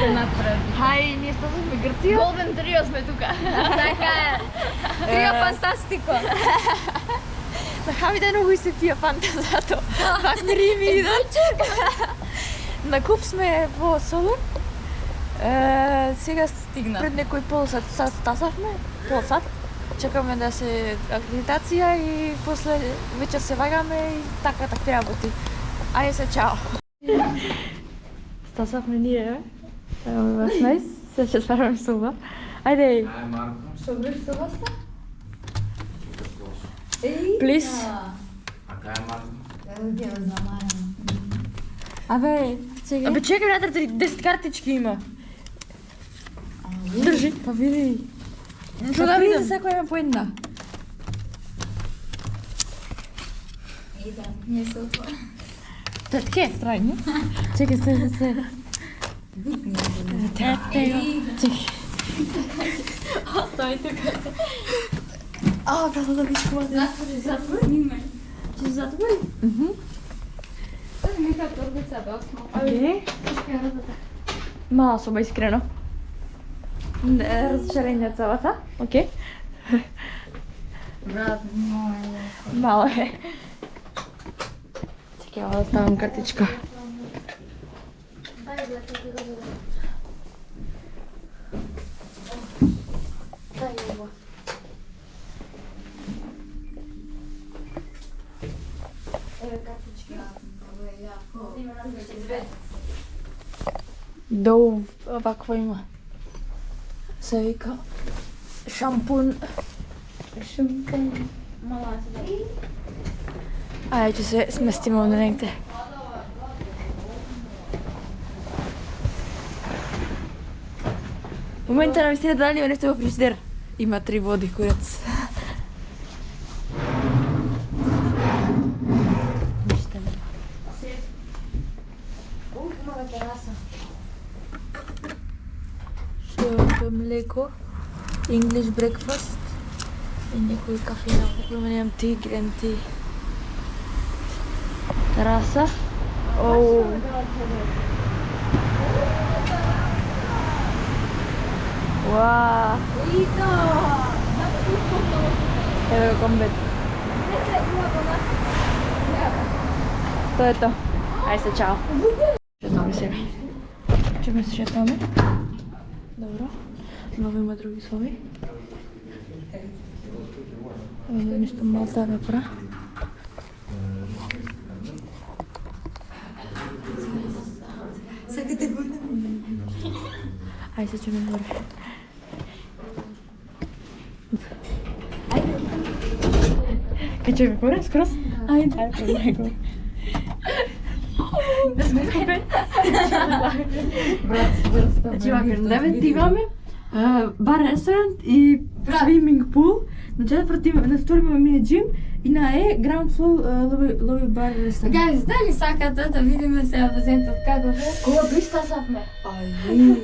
се напред. Хај, ние стасме Грција. Golden Trio сме тука. Така е. Трио фантастико. На Хамида многу и се пија фанта зато. Пак мирими идат. На куп сме во Солун. Сега Стигна. пред некој полсат стасавме, полсат. Чекаме да се акредитација и после вечер се вагаме и така работи. Ајде се, чао. Стасавме ние, ево вас најс, се ќе свараме соба. Ајде. Ај, Марко. Што бреш соба ста? Плиз. А кај е Марко? Ево ќе го замарам. Абе, чекај. Абе, чекај, братар, 10 картички има. Држи. Па види. Што да видам? Секој има по една. И да, не се отвора. Тетке, страјно. Чекај, се. Чекај. Остави тука. А, брато, да вискувате. Затвори, снимај. Ќе се затвори? Тоа ми е торбица, бе, осмо. Окей. Мала соба, искрено. Разочарење целата. Окей. Брат, мој. Мало е. Чекай, да ставам картичка. Долу вакво има. Се вика шампун. Мала се. Ајде, ќе се сместиме овде негде. В момента на вистина дали има нешто во фрижидер. Има 3 води, курец. Ништа нема. Мала тераса. Што млеко, English breakfast и некои кафена. Како немам ти, green tea. Тераса. Оу. Вау. Ево го комбет. Тоа е тоа. Ајде се, чао. Шетаме сега. Чеме се шетаме. Добро. Нови има други соби. Ево нешто малта напра. Сакате го? Ајде се чеме горе. Ке чеме горе, скрос? Ајде. Ајде, горе. Не сме скопе. Значи, вака, на 9 имаме бар, ресторант и свиминг пул. На 4 имаме мини джим и на Е, ground floor, лоби бар, ресторант. Гајс, дали сакате да видиме се абзентот како е? Кога пристасавме? Аје.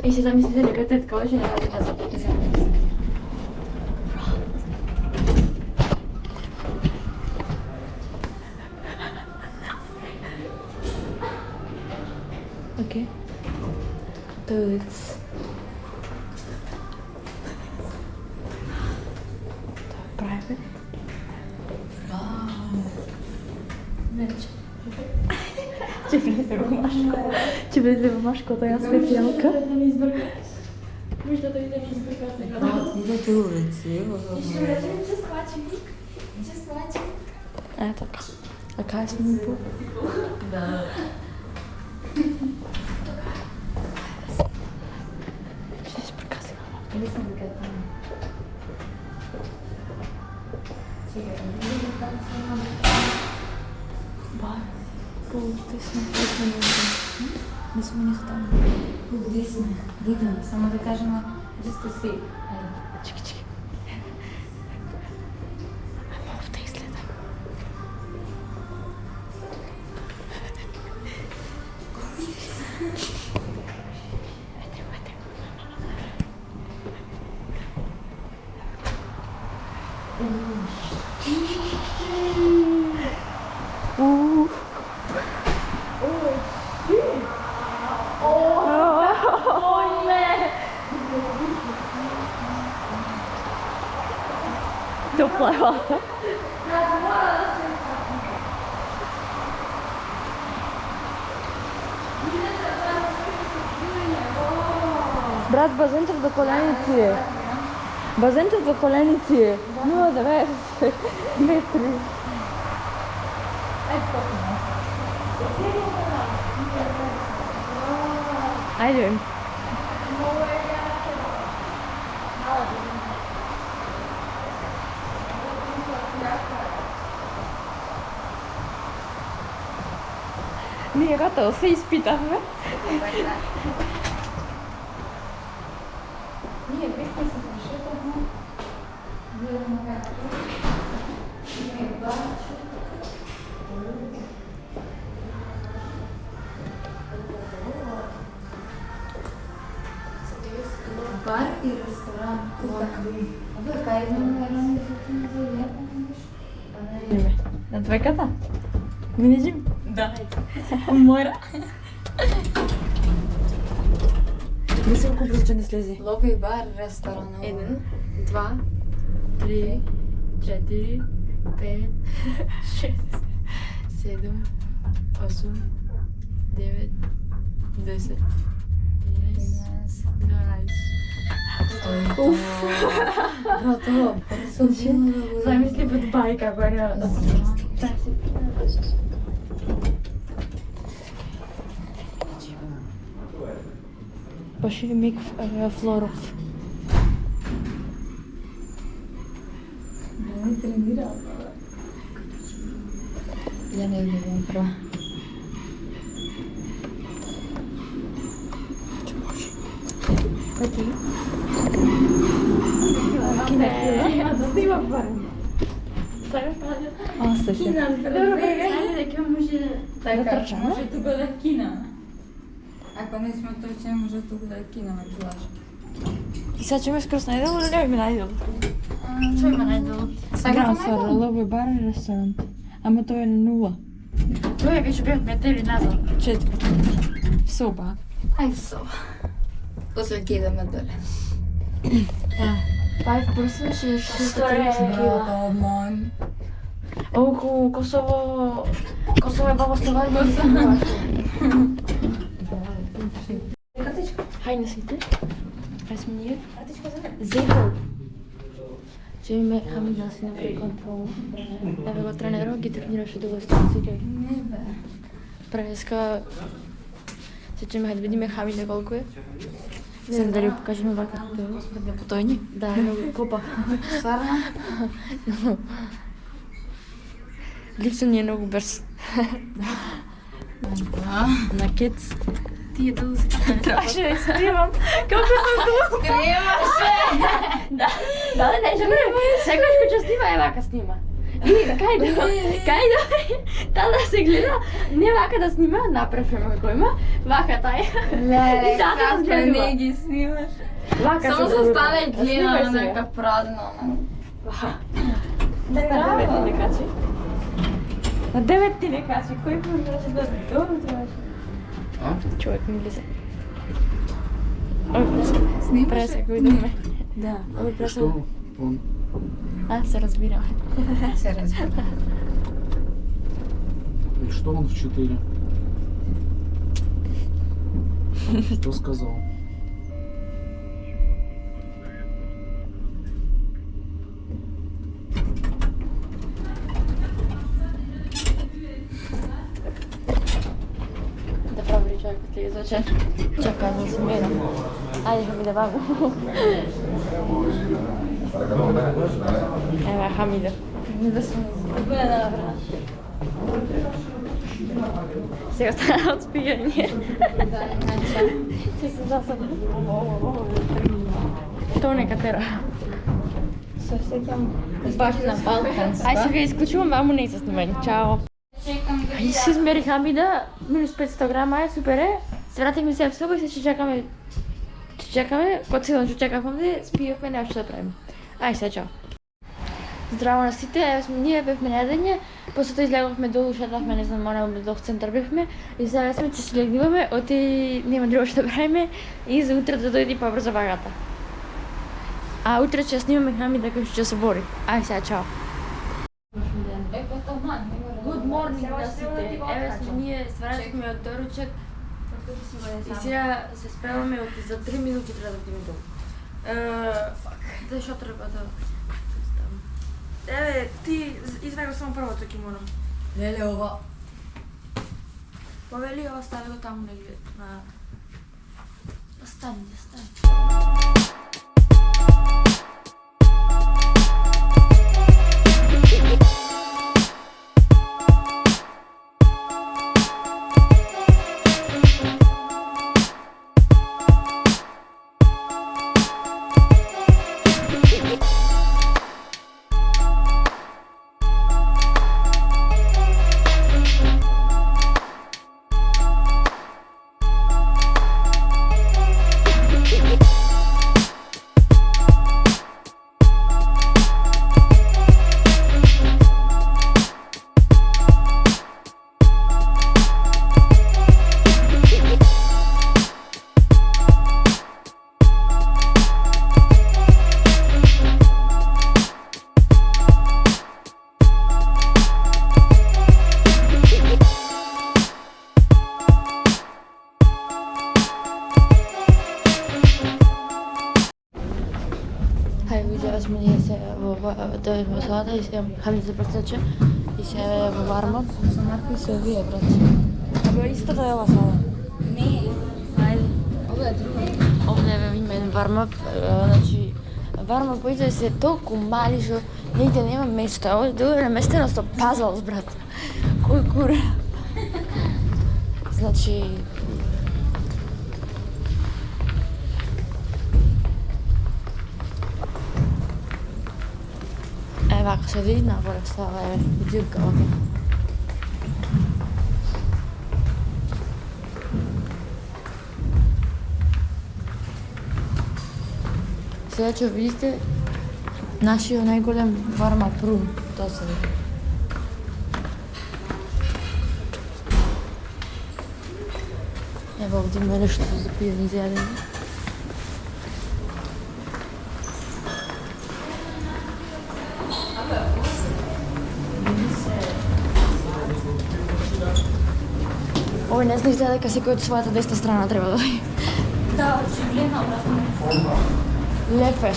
И се замислите дека тетка още не ради да запитам. Окей. Toilets. Private. Вече. Че влезе во машко. Че влезе во машко, тоа е специјалка. Може да дојде ми избркате. Идете улици, ево го. Е, така. А кај сме по? Да. Ще се прекаси. Мислам дека таму. Чекај, видим таму снимам. Ба, по-десно, не сме низ таму. Где сме? Видам, само да кажем, just to see. Чекай, чекай. Ама овде изгледа. плевата. Брат, базентов до коленици е. Базентов до коленици е. 0,90 метри. Ајде. Ние готово се испитавме. Ние бихме се прошетахме. Гледаме како. Ние барче. Бар и ресторан. Абе, кај идеме на фотин за јадење? На двојката? Минеđim? Да. Мора. Не се колку брзо не слези. Лоби, бар, ресторан. 1, 2, 3, 4, 5, 6, 7, 8, 9, 10, 11, 12. Уф. Брато, персонално да го... Замисли под байка, која не да Баш е Мик Флоров. Не тренирам. Ја не гледам прво. Кој ти? Кина да снима барем. Сакаш паѓа? Осташе. Добро, ајде дека може Да трчаме? Може тука да кинаме. Ако не сме точни, може тука да кинаме плажа. И сега чуме скроз најдел, или не ми најдел? Што има најдолу? Гранд Флор, лоби бар и ресторант. Ама тоа е на 0. Тоа веќе бевме тели назад. 4. Соба. Ај со. После ќе идеме доле. 5 person, 630 кила. Обман. Оху, Косово е баба Словарија. Хајде сите. Хај сме ние. Зехо. Че име Хамида си направи контрол. Еве го тренерот, ги тренираше долу станците. Не бе. Преска се чеме хајде видиме Хамида колку е. Се дали покажеме вака. Господи, потојни? Да, многу копа. Стварно? Липсен ни е многу брз. На кец. Ти е долу. Требаше да снимам. Колку сум долу. Требаше! Да, не, секојаш кој ќе снима, е вака снима. И кај да тада се гледа, не вака да снима, направи како има, вака тај. Леле, И тата како разгледува. не ги снимаш. Вака Само се се стане и гледа Снимај на се. нека празна. На 9 не качи. На 9 ти не качи. Кој може да добро требаше? Човек ми влезе. Ој, Снимаш преса ли? кој идеме. Да. Ој, преса. Што? Он... А, се разбираме. Се разбира. И что он в 4? Что сказал? Да прави човекот ли изочен. Чака за смена. Ајде Хамида бабу. Ева Хамида. Не да сме Гледа брат. Сега стана од спигање. да нача. Че се засада. Тоа нека тера. Се сеќам баш на Балкан. Ај сега исклучувам, аму не се снимање. Чао. Чекам да И си измери Хамида, минус 500 грама е, супер е. Се вратихме се в соба и се ќе чекаме. Ќе чекаме, кога цело ќе чекавме, спиевме, нема што да правиме. Ај се, чао. Здраво на сите, еве сме ние, бевме на јадење, после тоа излеговме долу, шетавме, не знам, мораме до центар бевме и сега сме ќе се легнуваме, оти нема друго што да правиме и за утре да дојде побрзо вагата. А утре ќе снимаме Хамида како ќе се бори. Ај сега, чао. Еко таман, не мора. Good morning на сите. Еве сме ние, сварајме од доручак. И сега се спремаме за 3 минути треба да отидеме долу. Да што треба да ставам. Еве, ти извај само првото кимоно. Леле, ова. Повели, остави го таму негде на... Остани. Хај, видеа сме ние се во салата и се Хамид се престече и се во варма. Со Марко и се овие, брат. Абе, исто да е ова сала. Не. Ајде. Ова е друго. Овде има еден вармап, значи вармапите се толку мали што нигде нема место. Ова е добро наместено со пазлс, брат. Кој кура. Значи вака се види напоре става, дирка овде. Сега ќе видите нашиот најголем вармап рум, тоа се види. Ево овде има нешто за пиење за јадење. Овој не знах дека секој од својата десна страна треба да дојде. Да, очигледно, брат. Лепе.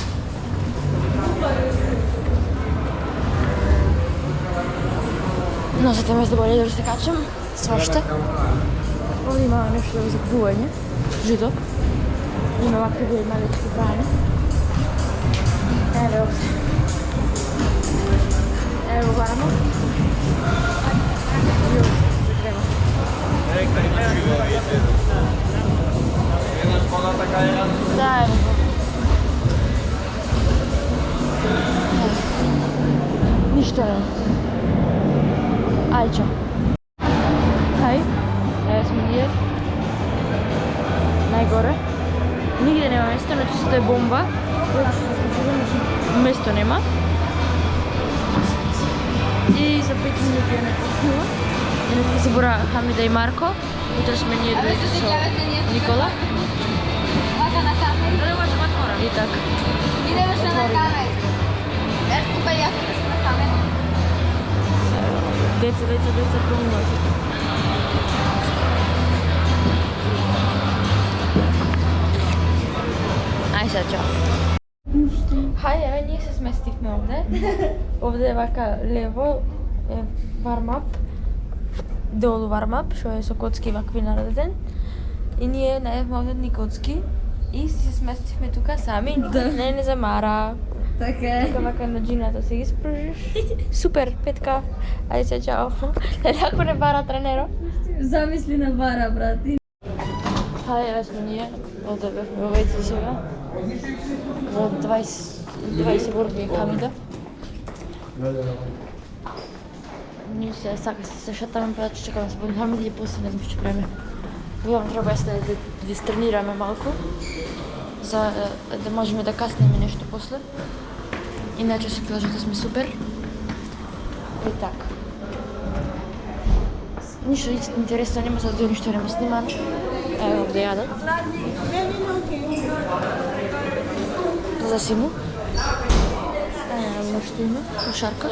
Носете ме за болje да се качам, свашта. Овде има нешто за купување, жито. Има вакви бели малечки брани. Еве овде. Ево вармо. И овде се треба. Да, ево. Ништо не. Ај, чао. Хај, еве сме ние. Најгоре. Нигде нема место, значи што е бомба. Место нема. И за 5 минути е напуснува. Денеска се бора Хамида и Марко. Утре сме ние двојца со Никола. Вака на камери. И така. Идеш на камери. Еш тука ја на камера. Деца, промножите. Ај сега, чао. Хај, еве, ние се сместивме овде. Овде е вака лево е вармап. Долу вармап, што е со коцки вакви нареден. И ние наедме овде ни коцки. И се сместивме тука сами и никој не замара. Така е. Тука вака на джината се ги спружиш. Супер, Петка. Ајде се, чао. Ако не бара тренеро. Замисли на бара, брат. Хај, еве сме ние. Овде бевме во вејци сега. За 20 борби Хамида. Ние се се шатаме, па да чекаме се будем Хамида и после не знам што правиме. Јавно треба да тренираме малку, за да можеме да каснеме нешто после. Иначе се кажете сме супер. И така. Ништо интересно нема, за да ништо нема снимано. Ево овде јадат. За Симу. Што има? Кошарка.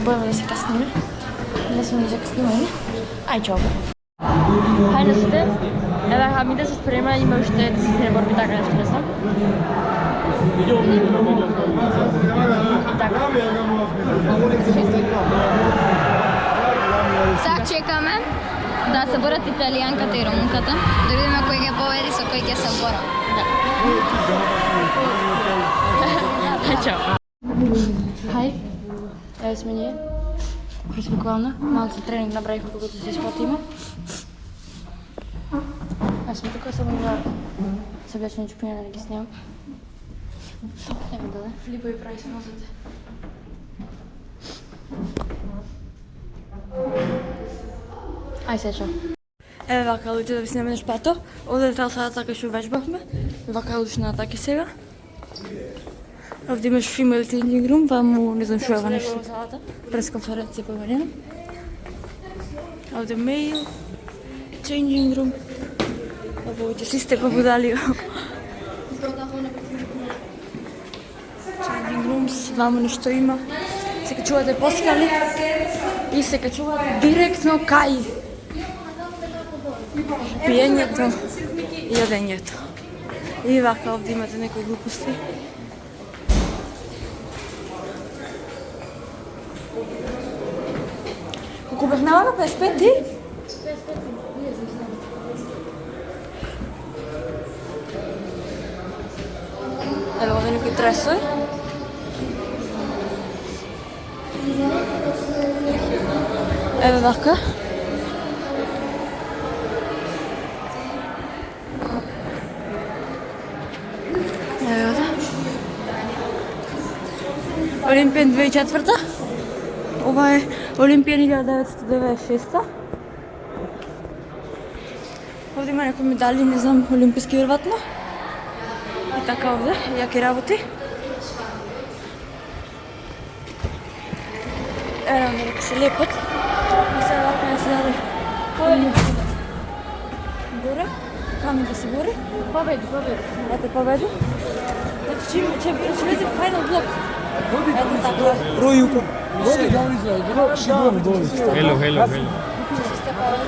Бојаме да се касниме. Не сме ни закаснувани. Ај, чао. Хајде сите. Еве Хамида се спрема, има уште 10 борби, така нешто не знам. Така. Сега чекаме да се борат италијанката и румунката. Да видиме кој ќе победи, со кој ќе се бора. Чао. Хај. Еве сме ние. Буквално. Малце тренинг направихме кога се исплатиме. Аз сме тука само да се облечени чупиња да не ги снимам. Еме даде. Филипо и прави се нозете. Ај се чао. Еве вака луѓе да ви снимаме на шпато. Овде трал сада така што вежбавме. Вака лучна атаки сега. Овде имаш female changing room, ваму не знам што е нешто. Пресконференција поведена. Овде mail changing room. Овоќе си сте побудали. Changing rooms, ваму нешто има. Се качувате поскали и се качувате директно кај пиењето и јадењето. И вака овде имате некои глупости. Колку бев навага 55 ти? Ево овде некои тресој. Еве вака. Еве овде. Олимпијан 2004. Ова е Олимпијан 1996. Овде има некои медали, не знам, олимписки веројатно. И така овде, јаки работи. Ево нека се лепат. И сега вака не се даде. Горе. Каме да се горе. Победи. Ете победи. Значи ќе влезе во фајнал блок. Ето така. Ројуко. Ројуко да излезе. Шигурно долу. Hello. Се сте победи.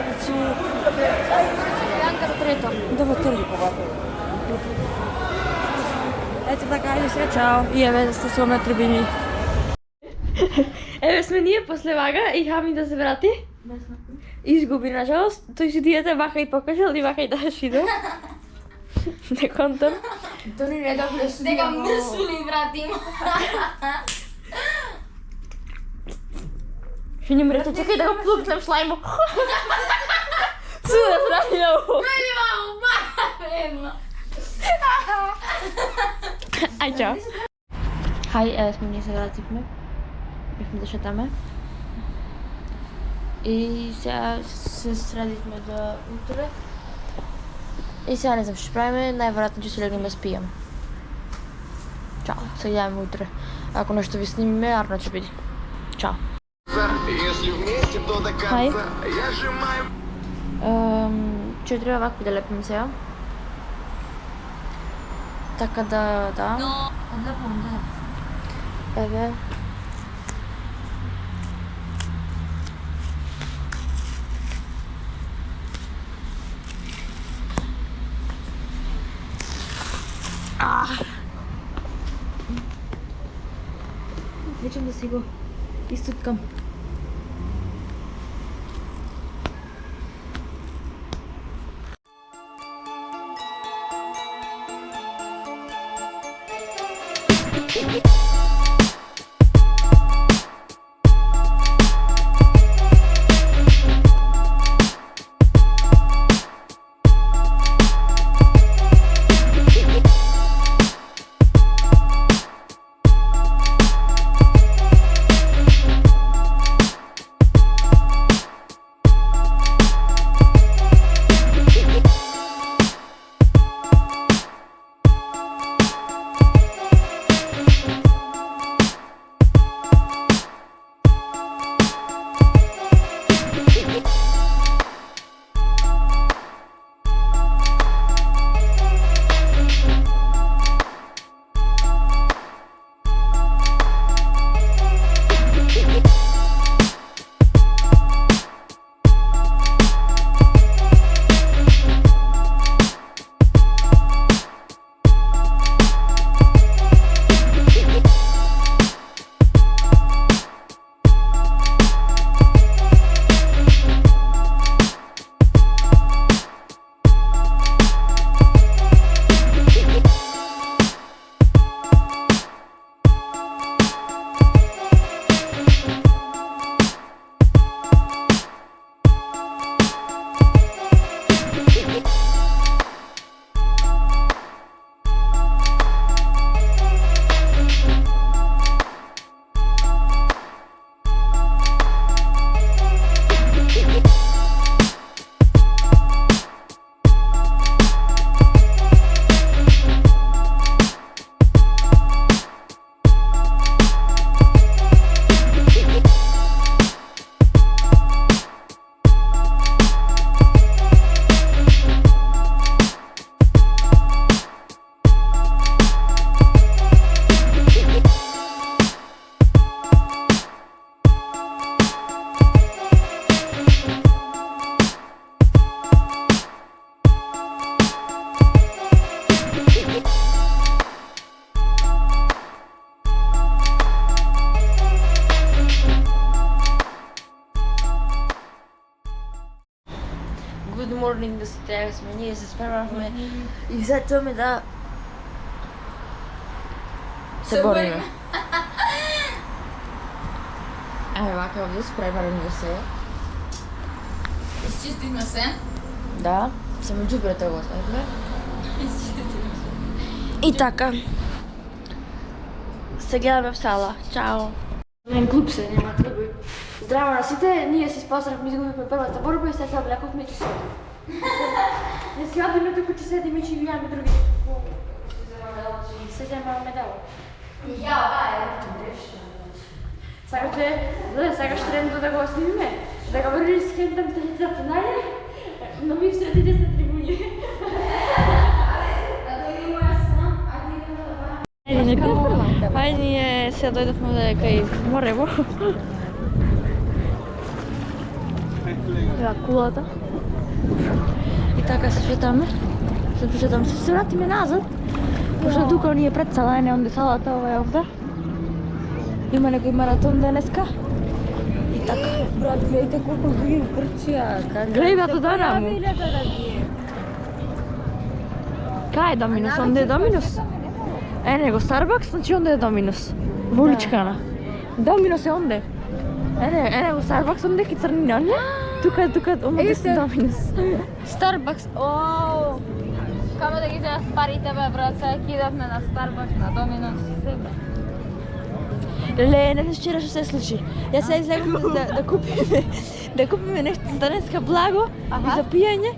Значи Јанка до трето. Добро трето. Ето така, ајде сега чао. И еве сте со ме трибини. Еве сме ние после вага и Хамида се врати. Изгуби, нажалост. Тој си диете вака и покажал и вака и даш иде. Не контам. Тони не добре си. Дека мрсули, братим. Ще ни мрете, чекай да го плукнем слаймо. Суда страхило. Мени мамо, бавно. Ај, чао. Хај, еве сме ние се вративме. Бихме да шетаме. И сега се средихме за утре. И сега не знам што правиме, најверојатно ќе се легнеме спијаме. Чао, се гледаме утре. Ако нешто ви снимиме, арно ќе биде. Чао. Хај. Ќе треба вако да лепим сега. Така да. Одлепам, да. Еве. Вечам да си го изтуткам. good morning да се трябва сме, ние се спремахме и сега чуваме да се бориме. Ајде, вака овде спремахме се. Изчистихме се. Да, само джубрете го оставихме. И така. Се гледаме в сала. Чао. Мен клуб се, нема клуби. Здраво на сите, ние се споздравме, изгубихме првата борба и сега се облековме и че седим. Не си одиме туку че седим и че видиме други. Се вземаме медал. Ја, бај. Сакаш тренто да го снимиме? Да го врнеш с хем там страницата, најде? Но ми среди десна трибуни. Хајде ние се дојдовме да кај Морево. Ева кулата. И така се шетаме. Се вратиме назад. Пошто тука ни е пред сала, не онде салата, ова е овде. Има некој маратон денеска. И така. Брат, гледайте колку ги прчија. Гледај бато да наму. Кај е Доминус? Онде е Доминус? Е, него Starbucks, значи онде е Доминус. Во уличкана. Доминус е онде. Е, него Starbucks, онде ки црнина, онде? Тука, онде е Доминус. Starbucks. Оу. Камо да ги вземат парите, бе, брат, сега кидавме на Starbucks, на Domino's, себе. Леле, не знаеш вчера што се случи. Јас сега излегувам да купиме нешто за денеска благо и за пиење.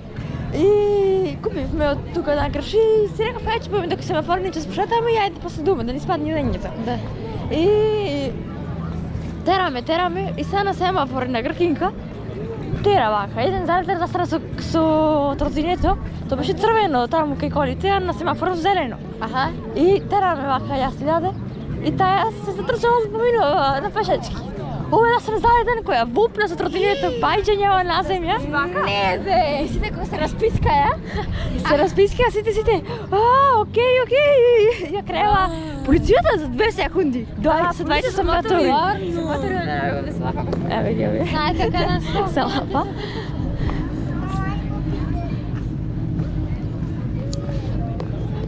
И купивме од тука на крши и си рекав, ајде ќе појме дека семафорни ќе спушетаме и ајде после дума, да ни спадне денјето. Да. И тераме и сега на семафор на Гркинка тера вака, еден зареден застрана со тротинето, тоа беше црвено таму кај колите, а на семафор зелено. Аха. И тераме вака, јас си даде и таа се затрчала да поминува на пешачки. Ова да се заеден која вупна со тротинето, пајче няма на земја. Не, бе. И сите кој се расписка, ја? Се расписка сите. Окей. Ја крeva полицијата за 2 секунди. Со 20 сам готови. Еве ги. Знаете кај нас тоа? Се лапа.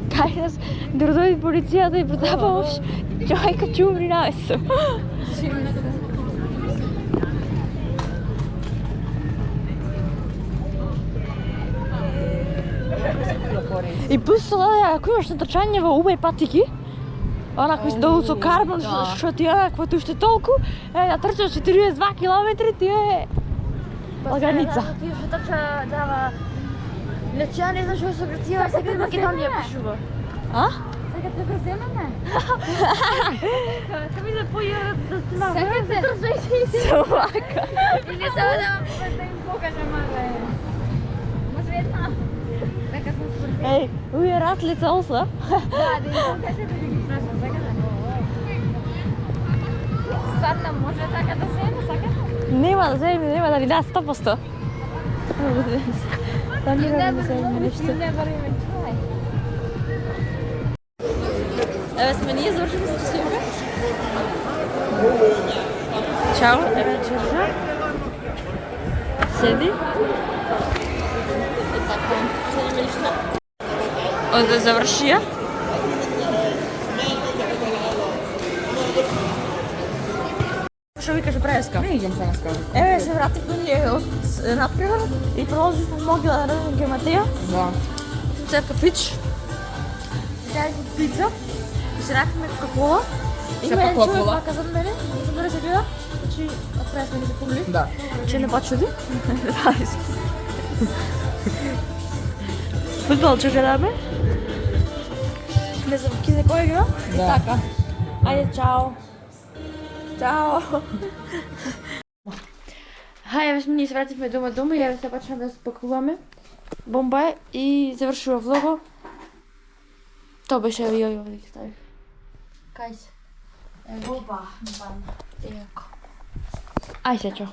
Кај нас додојде полицијата и потапаш човека ќе умри навесо. И плюс тоа, ако имаш натрчање во убај патики, онакви долу со карбон, што ти онакво уште толку, да трчаш 42 километри, ти е лаганица. Ти што трча дава... Значи, ја не знам што се гратива, сега Македонија пишува. А? Сега те го земаме? Ка ми да појават да снимам. Секате? Совака. Или само да им покажам, але... Може една? Дека сме спортивни. Еј, уе ратлица осла. Да им покажам да ги прашам, секате? Стvarno, може така да земе, сакате? Нема да земе, нема да ви да 100%. Планираме да земе нешто. Еве сме ние завршили со снимка. Чао, еве Чержа. Седи. И така, седиме лично. Оде завршија. Што ви каже преска? Не идам само скажу. Еве се вративме ние од надпревар и продолживме Могила на Роден кај Матеја. Да. Цеп кафич. Дајме пица. И се напиме Кока-кола. Има еден човек вака зад мене, да се гледа. Значи, отпред сме ни се помли. Да. Че не почуди. Футбол че гледаме. Не знам ки за кој игра. И Да. така. Ајде, чао. Чао. Хајде, ние се вративме дома и ја се почнаме да спакуваме. Бомба е и завршува влого. Тоа беше ја ги ставив. Кај се? Опа, бам. Еко. Ај се, чао.